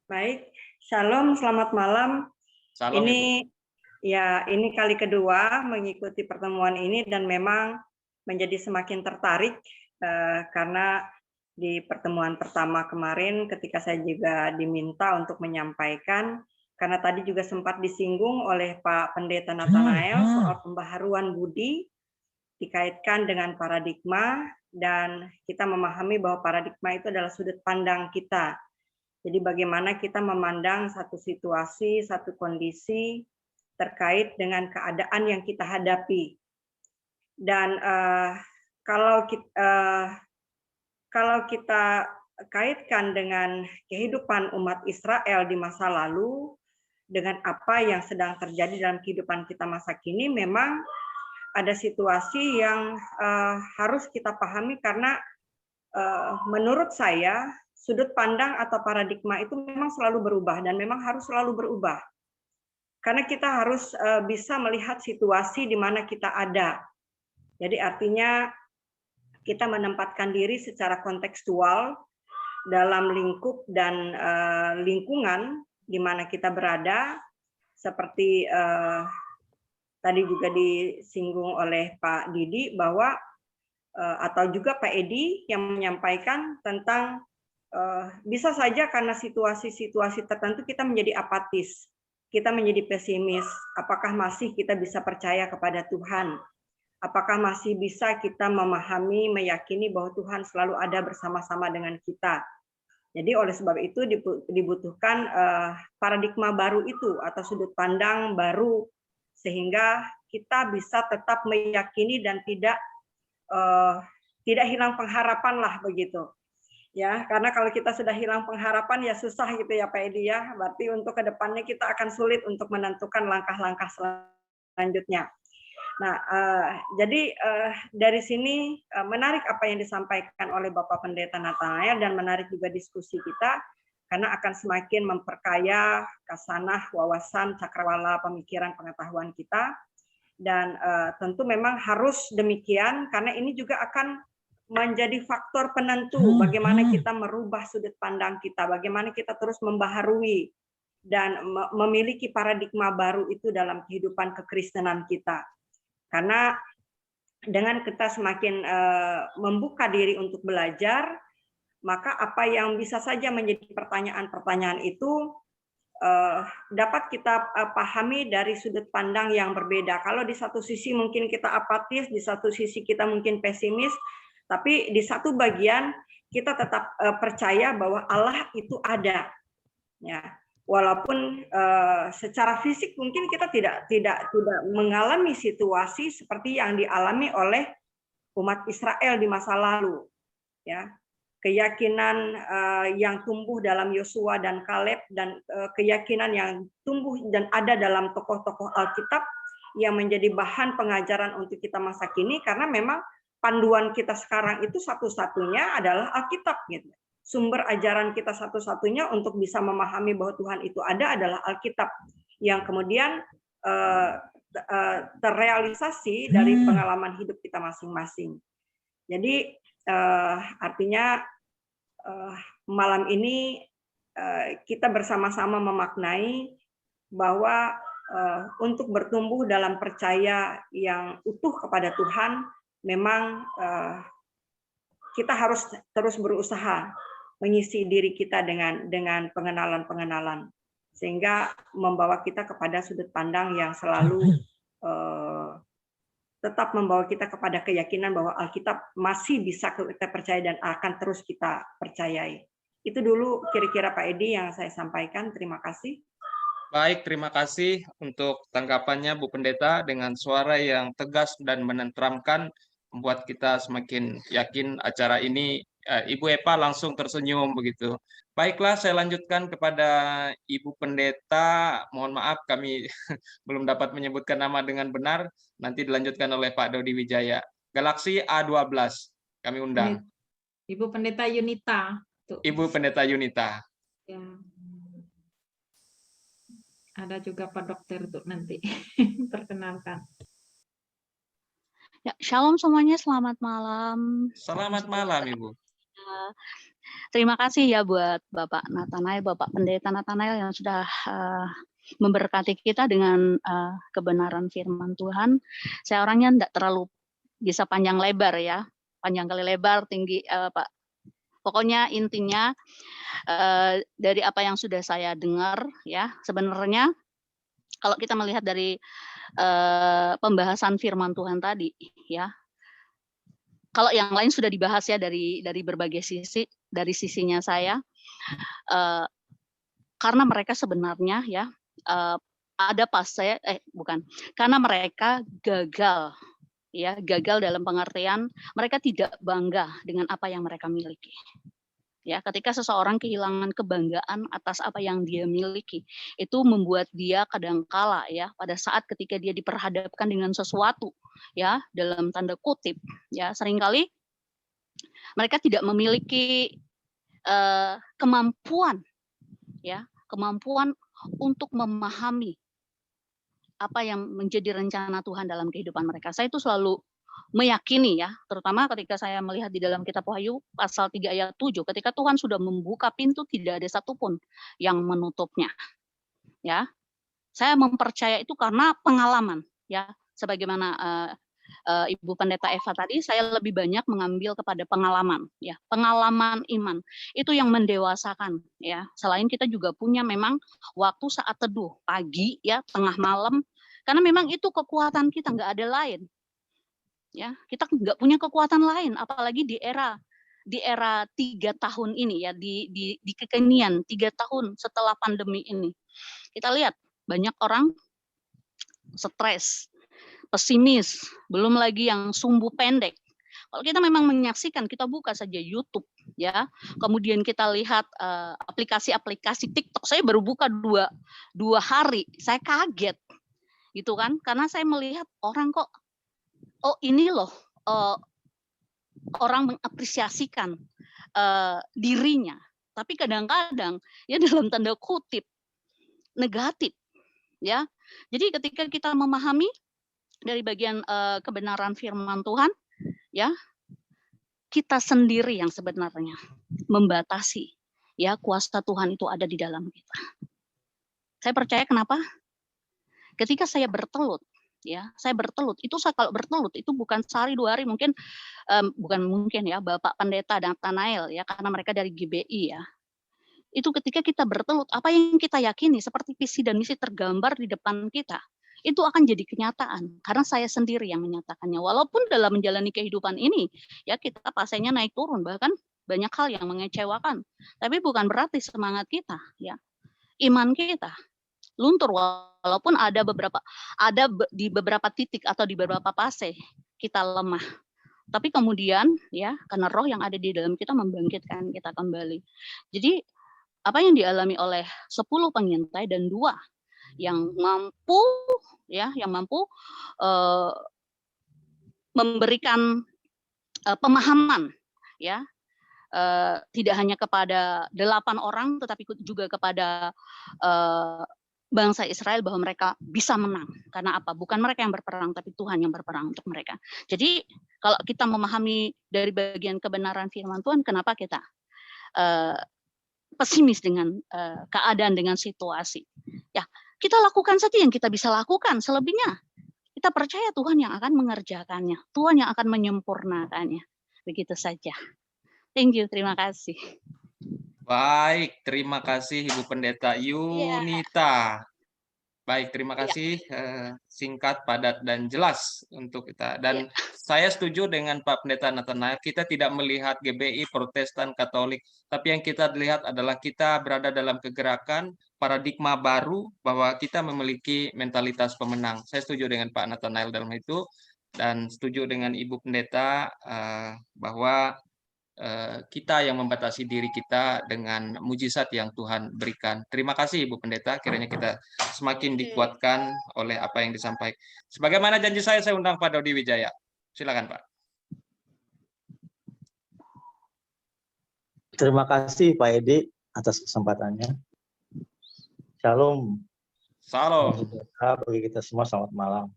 Baik, Shalom, selamat malam. Salam Ibu. Ini kali kedua mengikuti pertemuan ini dan memang menjadi semakin tertarik karena di pertemuan pertama kemarin ketika saya juga diminta untuk menyampaikan, karena tadi juga sempat disinggung oleh Pak Pendeta Nathanael soal pembaharuan budi dikaitkan dengan paradigma, dan kita memahami bahwa paradigma itu adalah sudut pandang kita. Jadi bagaimana kita memandang satu situasi, satu kondisi terkait dengan keadaan yang kita hadapi. Dan kalau kita kaitkan dengan kehidupan umat Israel di masa lalu dengan apa yang sedang terjadi dalam kehidupan kita masa kini, memang ada situasi yang harus kita pahami karena menurut saya sudut pandang atau paradigma itu memang selalu berubah dan memang harus selalu berubah. Karena kita harus bisa melihat situasi di mana kita ada. Jadi artinya kita menempatkan diri secara kontekstual dalam lingkup dan lingkungan di mana kita berada, seperti tadi juga disinggung oleh Pak Didi bahwa atau juga Pak Edi yang menyampaikan tentang bisa saja karena situasi-situasi tertentu kita menjadi apatis, kita menjadi pesimis. Apakah masih kita bisa percaya kepada Tuhan? Apakah masih bisa kita memahami, meyakini bahwa Tuhan selalu ada bersama-sama dengan kita? Jadi oleh sebab itu dibutuhkan paradigma baru itu atau sudut pandang baru sehingga kita bisa tetap meyakini dan tidak hilang pengharapan lah begitu. Ya, karena kalau kita sudah hilang pengharapan ya susah gitu ya Pak Edi ya. Berarti untuk kedepannya kita akan sulit untuk menentukan langkah-langkah selanjutnya. Nah, jadi dari sini menarik apa yang disampaikan oleh Bapak Pendeta Nathanael dan menarik juga diskusi kita karena akan semakin memperkaya kasanah, wawasan, cakrawala, pemikiran, pengetahuan kita. Dan tentu memang harus demikian karena ini juga akan menjadi faktor penentu bagaimana kita merubah sudut pandang kita, bagaimana kita terus membaharui dan memiliki paradigma baru itu dalam kehidupan kekristenan kita. Karena dengan kita semakin membuka diri untuk belajar, maka apa yang bisa saja menjadi pertanyaan-pertanyaan itu dapat kita pahami dari sudut pandang yang berbeda. Kalau di satu sisi mungkin kita apatis, di satu sisi kita mungkin pesimis, tapi di satu bagian kita tetap percaya bahwa Allah itu ada. Ya, walaupun secara fisik mungkin kita tidak mengalami situasi seperti yang dialami oleh umat Israel di masa lalu. Ya, keyakinan yang tumbuh dalam Yosua dan Kaleb dan keyakinan yang tumbuh dan ada dalam tokoh-tokoh Alkitab yang menjadi bahan pengajaran untuk kita masa kini karena memang panduan kita sekarang itu satu-satunya adalah Alkitab gitu. Sumber ajaran kita satu-satunya untuk bisa memahami bahwa Tuhan itu ada adalah Alkitab yang kemudian terrealisasi dari pengalaman hidup kita masing-masing. Jadi artinya malam ini kita bersama-sama memaknai bahwa untuk bertumbuh dalam percaya yang utuh kepada Tuhan, memang kita harus terus berusaha mengisi diri kita dengan pengenalan-pengenalan sehingga membawa kita kepada sudut pandang yang selalu tetap membawa kita kepada keyakinan bahwa Alkitab masih bisa kita percaya dan akan terus kita percayai. Itu dulu kira-kira Pak Edi yang saya sampaikan. Terima kasih. Baik, terima kasih untuk tanggapannya Bu Pendeta dengan suara yang tegas dan menenteramkan membuat kita semakin yakin acara ini. Ibu Epa langsung tersenyum begitu. Baiklah, saya lanjutkan kepada Ibu Pendeta. Mohon maaf kami belum dapat menyebutkan nama dengan benar. Nanti dilanjutkan oleh Pak Dodi Wijaya. Galaksi A12 kami undang. Ibu Pendeta Yunita. Ibu Pendeta Yunita. Ya. Ada juga Pak Dokter untuk nanti perkenalkan. Ya, shalom semuanya, selamat malam. Selamat malam Ibu. Terima kasih ya buat Bapak Nathanael, Bapak Pendeta Nathanael yang sudah memberkati kita dengan kebenaran firman Tuhan. Saya orangnya tidak terlalu bisa panjang lebar ya, panjang kali lebar, tinggi Pak. Pokoknya intinya dari apa yang sudah saya dengar ya, sebenarnya kalau kita melihat dari pembahasan firman Tuhan tadi ya, kalau yang lain sudah dibahas ya dari berbagai sisi, dari sisinya saya, karena mereka sebenarnya ya ada fase karena mereka gagal ya, gagal dalam pengertian mereka tidak bangga dengan apa yang mereka miliki. Ya, ketika seseorang kehilangan kebanggaan atas apa yang dia miliki, itu membuat dia kadangkala ya pada saat ketika dia diperhadapkan dengan sesuatu ya dalam tanda kutip ya, seringkali mereka tidak memiliki kemampuan untuk memahami apa yang menjadi rencana Tuhan dalam kehidupan mereka. Saya itu selalu meyakini ya, terutama ketika saya melihat di dalam kitab Wahyu pasal 3 ayat 7, ketika Tuhan sudah membuka pintu tidak ada satupun yang menutupnya. Ya. Saya mempercaya itu karena pengalaman ya, sebagaimana Ibu Pendeta Eva tadi, saya lebih banyak mengambil kepada pengalaman ya, pengalaman iman. Itu yang mendewasakan ya. Selain kita juga punya memang waktu saat teduh pagi ya, tengah malam, karena memang itu kekuatan kita, nggak ada lain. Ya, kita nggak punya kekuatan lain, apalagi di era 3 tahun ini ya, di kekinian 3 tahun setelah pandemi ini. Kita lihat banyak orang stres, pesimis, belum lagi yang sumbu pendek. Kalau kita memang menyaksikan, kita buka saja YouTube ya, kemudian kita lihat aplikasi-aplikasi TikTok. Saya baru buka dua hari, saya kaget gitu kan, karena saya melihat orang kok ini loh, orang mengapresiasikan dirinya, tapi kadang-kadang ya dalam tanda kutip negatif ya. Jadi ketika kita memahami dari bagian kebenaran firman Tuhan ya, kita sendiri yang sebenarnya membatasi ya kuasa Tuhan itu ada di dalam kita. Saya percaya kenapa? Ketika saya bertelut ya, kalau bertelut itu bukan sehari 2 hari, mungkin bukan mungkin ya, Bapak Pendeta dan Nathanael ya, karena mereka dari GBI ya. Itu ketika kita bertelut, apa yang kita yakini seperti visi dan misi tergambar di depan kita, itu akan jadi kenyataan karena saya sendiri yang menyatakannya. Walaupun dalam menjalani kehidupan ini ya kita fasenya naik turun, bahkan banyak hal yang mengecewakan, tapi bukan berarti semangat kita ya, iman kita luntur, walaupun ada di beberapa titik atau di beberapa fase kita lemah. Tapi kemudian ya, karena roh yang ada di dalam kita membangkitkan kita kembali. Jadi apa yang dialami oleh 10 pengintai dan 2 yang mampu memberikan pemahaman ya, tidak hanya kepada 8 orang tetapi juga kepada bangsa Israel bahwa mereka bisa menang. Karena apa? Bukan mereka yang berperang, tapi Tuhan yang berperang untuk mereka. Jadi kalau kita memahami dari bagian kebenaran firman Tuhan, kenapa kita pesimis dengan keadaan, dengan situasi? Ya, kita lakukan saja yang kita bisa lakukan. Selebihnya kita percaya Tuhan yang akan mengerjakannya, Tuhan yang akan menyempurnakannya. Begitu saja. Thank you, terima kasih. Baik, terima kasih Ibu Pendeta Yunita. Baik, terima kasih singkat, padat, dan jelas untuk kita. Dan saya setuju dengan Pak Pendeta Nathanael, kita tidak melihat GBI, Protestan, Katolik, tapi yang kita lihat adalah kita berada dalam kegerakan paradigma baru bahwa kita memiliki mentalitas pemenang. Saya setuju dengan Pak Nathanael dalam itu, dan setuju dengan Ibu Pendeta bahwa kita yang membatasi diri kita dengan mujizat yang Tuhan berikan. Terima kasih Ibu Pendeta, kiranya kita semakin dikuatkan oleh apa yang disampaikan. Sebagaimana janji saya undang Pak Dodi Wijaya. Silakan Pak. Terima kasih Pak Edi atas kesempatannya. Shalom. Salam. Bagi kita semua, selamat malam.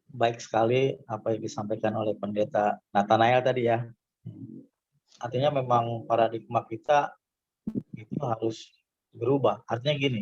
Baik sekali apa yang disampaikan oleh Pendeta Nathanael tadi ya. Artinya memang paradigma kita itu harus berubah. Artinya gini,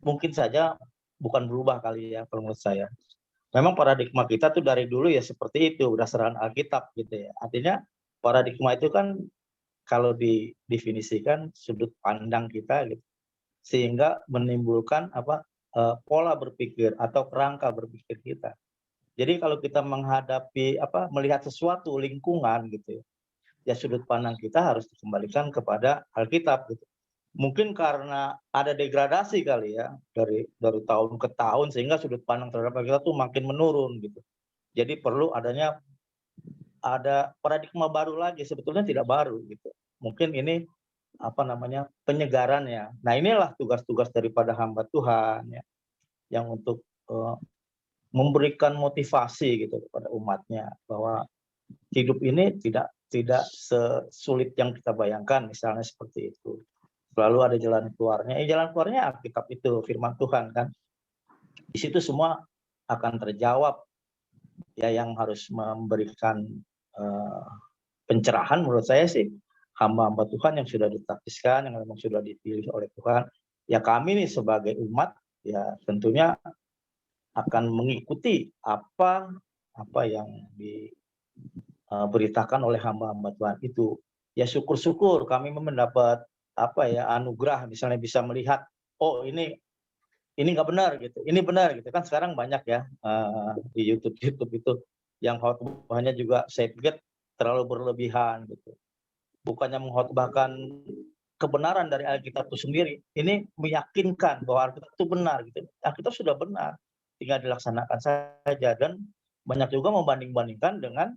mungkin saja bukan berubah kali ya kalau menurut saya. Memang paradigma kita tuh dari dulu ya seperti itu berdasarkan Alkitab gitu ya. Artinya paradigma itu kan kalau didefinisikan sudut pandang kita gitu, sehingga menimbulkan pola berpikir atau kerangka berpikir kita. Jadi kalau kita menghadapi melihat sesuatu lingkungan gitu ya sudut pandang kita harus dikembalikan kepada Alkitab gitu. Mungkin karena ada degradasi kali ya dari tahun ke tahun sehingga sudut pandang terhadap Alkitab tuh makin menurun gitu. Jadi perlu ada paradigma baru lagi, sebetulnya tidak baru gitu. Mungkin ini penyegarannya. Nah, inilah tugas-tugas daripada hamba Tuhan ya, yang untuk memberikan motivasi gitu kepada umatnya bahwa hidup ini tidak sesulit yang kita bayangkan, misalnya seperti itu. Selalu ada jalan keluarnya. Jalan keluarnya Alkitab itu, firman Tuhan kan. Di situ semua akan terjawab ya, yang harus memberikan pencerahan menurut saya sih hamba-hamba Tuhan yang sudah ditaktiskan, yang memang sudah dipilih oleh Tuhan. Ya kami nih sebagai umat ya tentunya akan mengikuti apa yang diberitakan oleh hamba-hamba Tuhan itu. Ya syukur-syukur kami mendapat anugerah, misalnya bisa melihat oh ini nggak benar gitu, ini benar gitu kan. Sekarang banyak ya di YouTube itu yang khotbahnya juga saya pikir terlalu berlebihan gitu. Bukannya mengkhotbahkan kebenaran dari Alkitab itu sendiri, ini meyakinkan bahwa Alkitab itu benar gitu. Alkitab sudah benar, tinggal dilaksanakan saja. Dan banyak juga membanding-bandingkan dengan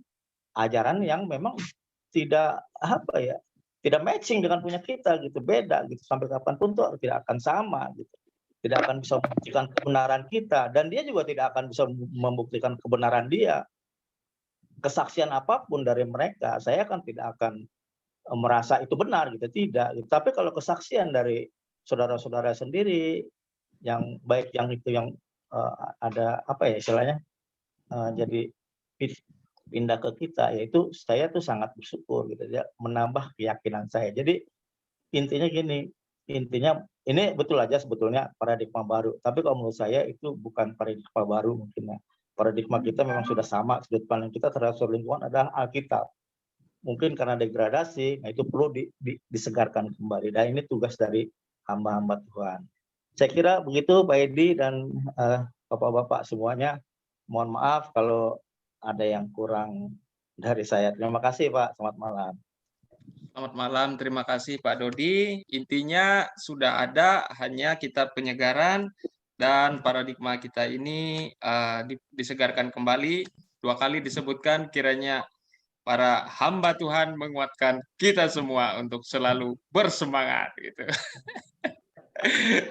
ajaran yang memang tidak tidak matching dengan punya kita gitu, beda gitu. Sampai kapanpun tuh tidak akan sama gitu. Tidak akan bisa membuktikan kebenaran kita, dan dia juga tidak akan bisa membuktikan kebenaran dia. Kesaksian apapun dari mereka, saya kan tidak akan merasa itu benar gitu, tidak gitu. Tapi kalau kesaksian dari saudara-saudara sendiri yang baik, yang itu yang ada istilahnya jadi pindah ke kita, yaitu saya tuh sangat bersyukur gitu ya, menambah keyakinan saya. Jadi intinya gini, ini betul aja sebetulnya paradigma baru, tapi kalau menurut saya itu bukan paradigma baru mungkin ya. Paradigma kita memang sudah sama, sudut pandang kita terhadap lingkungan adalah Alkitab. Mungkin karena degradasi, nah itu perlu disegarkan kembali. Dan ini tugas dari hamba-hamba Tuhan. Saya kira begitu Pak Edi dan Bapak-Bapak semuanya. Mohon maaf kalau ada yang kurang dari saya. Terima kasih Pak, selamat malam. Selamat malam, terima kasih Pak Dodi. Intinya sudah ada, hanya kita penyegaran dan paradigma kita ini disegarkan kembali. 2 kali disebutkan, kiranya para hamba Tuhan menguatkan kita semua untuk selalu bersemangat gitu.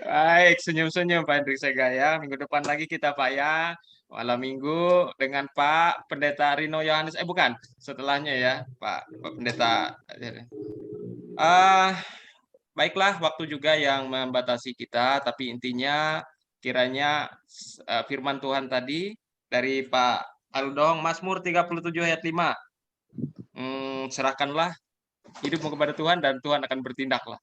Baik, senyum-senyum Pak Hendrik Segaya. Minggu depan lagi kita Pak ya, malam minggu dengan Pak Pendeta Rino Yohanes. Bukan, setelahnya ya Pak Pendeta. Baiklah, waktu juga yang membatasi kita, tapi intinya kiranya firman Tuhan tadi dari Pak Aldong, Mazmur 37 ayat 5. Serahkanlah hidupmu kepada Tuhan dan Tuhan akan bertindaklah.